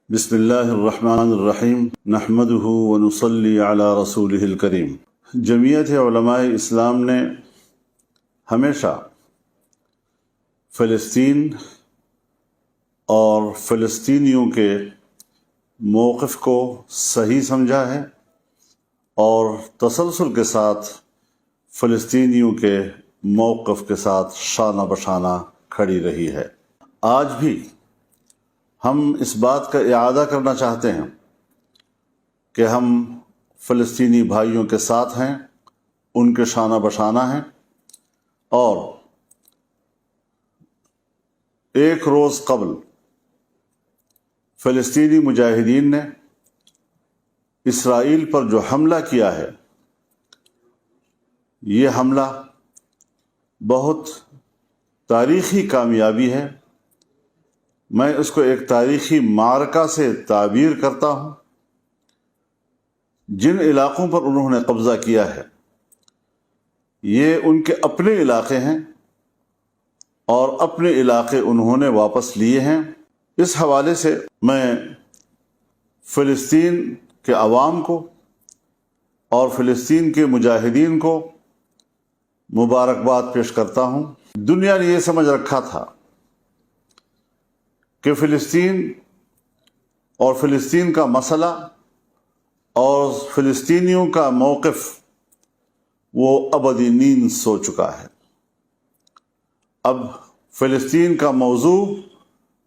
بسم اللہ الرحمن الرحیم نحمدہ ونصلی علی رسولہ الکریم۔ جمعیت علماء اسلام نے ہمیشہ فلسطین اور فلسطینیوں کے موقف کو صحیح سمجھا ہے اور تسلسل کے ساتھ فلسطینیوں کے موقف کے ساتھ شانہ بشانہ کھڑی رہی ہے۔ آج بھی ہم اس بات کا اعادہ کرنا چاہتے ہیں کہ ہم فلسطینی بھائیوں کے ساتھ ہیں، ان کے شانہ بشانہ ہیں، اور ایک روز قبل فلسطینی مجاہدین نے اسرائیل پر جو حملہ کیا ہے، یہ حملہ بہت تاریخی کامیابی ہے۔ میں اس کو ایک تاریخی معرکہ سے تعبیر کرتا ہوں۔ جن علاقوں پر انہوں نے قبضہ کیا ہے یہ ان کے اپنے علاقے ہیں اور اپنے علاقے انہوں نے واپس لیے ہیں۔ اس حوالے سے میں فلسطین کے عوام کو اور فلسطین کے مجاہدین کو مبارکباد پیش کرتا ہوں۔ دنیا نے یہ سمجھ رکھا تھا کہ فلسطین اور فلسطین کا مسئلہ اور فلسطینیوں کا موقف وہ ابدی نیند سو چکا ہے۔ اب فلسطین کا موضوع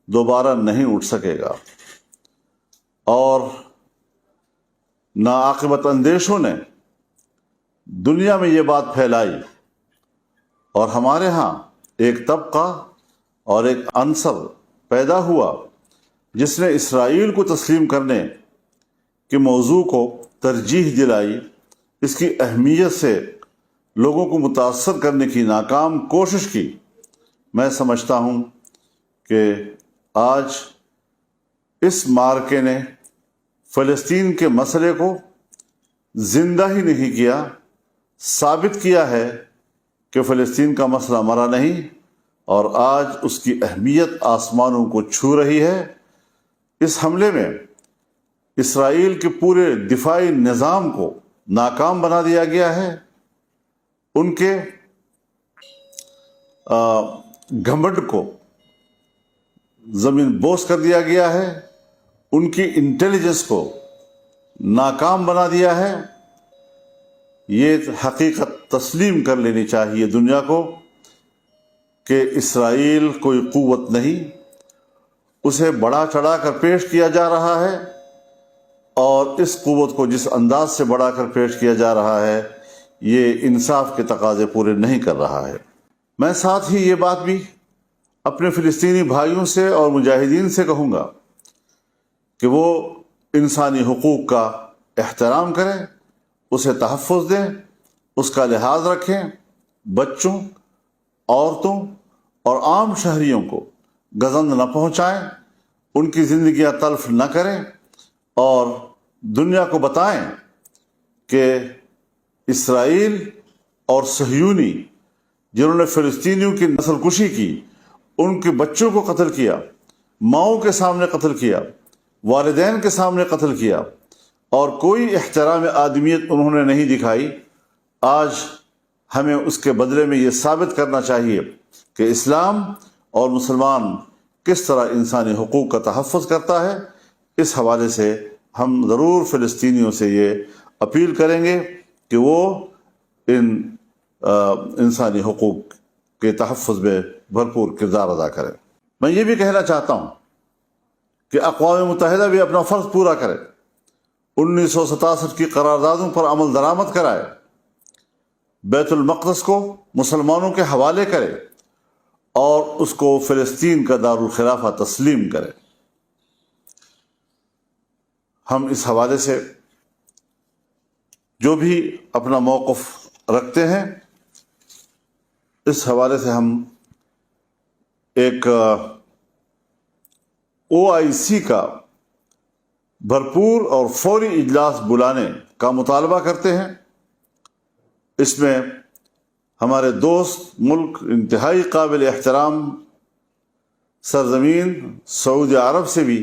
دوبارہ نہیں اٹھ سکے گا، اور ناعاقبت اندیشوں نے دنیا میں یہ بات پھیلائی، اور ہمارے ہاں ایک طبقہ اور ایک عنصر پیدا ہوا جس نے اسرائیل کو تسلیم کرنے کے موضوع کو ترجیح دلائی، اس کی اہمیت سے لوگوں کو متاثر کرنے کی ناکام کوشش کی۔ میں سمجھتا ہوں کہ آج اس معرکے نے فلسطین کے مسئلے کو زندہ ہی نہیں کیا، ثابت کیا ہے کہ فلسطین کا مسئلہ مرا نہیں، اور آج اس کی اہمیت آسمانوں کو چھو رہی ہے۔ اس حملے میں اسرائیل کے پورے دفاعی نظام کو ناکام بنا دیا گیا ہے، ان کے گھمنڈ کو زمین بوس کر دیا گیا ہے، ان کی انٹیلیجنس کو ناکام بنا دیا ہے۔ یہ حقیقت تسلیم کر لینی چاہیے دنیا کو کہ اسرائیل کوئی قوت نہیں، اسے بڑا چڑھا کر پیش کیا جا رہا ہے، اور اس قوت کو جس انداز سے بڑھا کر پیش کیا جا رہا ہے یہ انصاف کے تقاضے پورے نہیں کر رہا ہے۔ میں ساتھ ہی یہ بات بھی اپنے فلسطینی بھائیوں سے اور مجاہدین سے کہوں گا کہ وہ انسانی حقوق کا احترام کریں، اسے تحفظ دیں، اس کا لحاظ رکھیں، بچوں، عورتوں اور عام شہریوں کو گزند نہ پہنچائیں، ان کی زندگیاں تلف نہ کریں، اور دنیا کو بتائیں کہ اسرائیل اور صہیونی جنہوں نے فلسطینیوں کی نسل کشی کی، ان کے بچوں کو قتل کیا، ماؤں کے سامنے قتل کیا، والدین کے سامنے قتل کیا، اور کوئی احترام آدمیت انہوں نے نہیں دکھائی، آج ہمیں اس کے بدلے میں یہ ثابت کرنا چاہیے کہ اسلام اور مسلمان کس طرح انسانی حقوق کا تحفظ کرتا ہے۔ اس حوالے سے ہم ضرور فلسطینیوں سے یہ اپیل کریں گے کہ وہ ان انسانی حقوق کے تحفظ میں بھرپور کردار ادا کریں۔ میں یہ بھی کہنا چاہتا ہوں کہ اقوام متحدہ بھی اپنا فرض پورا کرے، 1967 کی قراردادوں پر عمل درآمد کرائے، بیت المقدس کو مسلمانوں کے حوالے کرے، اور اس کو فلسطین کا دارالخلافہ تسلیم کرے۔ ہم اس حوالے سے جو بھی اپنا موقف رکھتے ہیں، اس حوالے سے ہم ایک OIC کا بھرپور اور فوری اجلاس بلانے کا مطالبہ کرتے ہیں۔ اس میں ہمارے دوست ملک، انتہائی قابل احترام سرزمین سعودی عرب سے بھی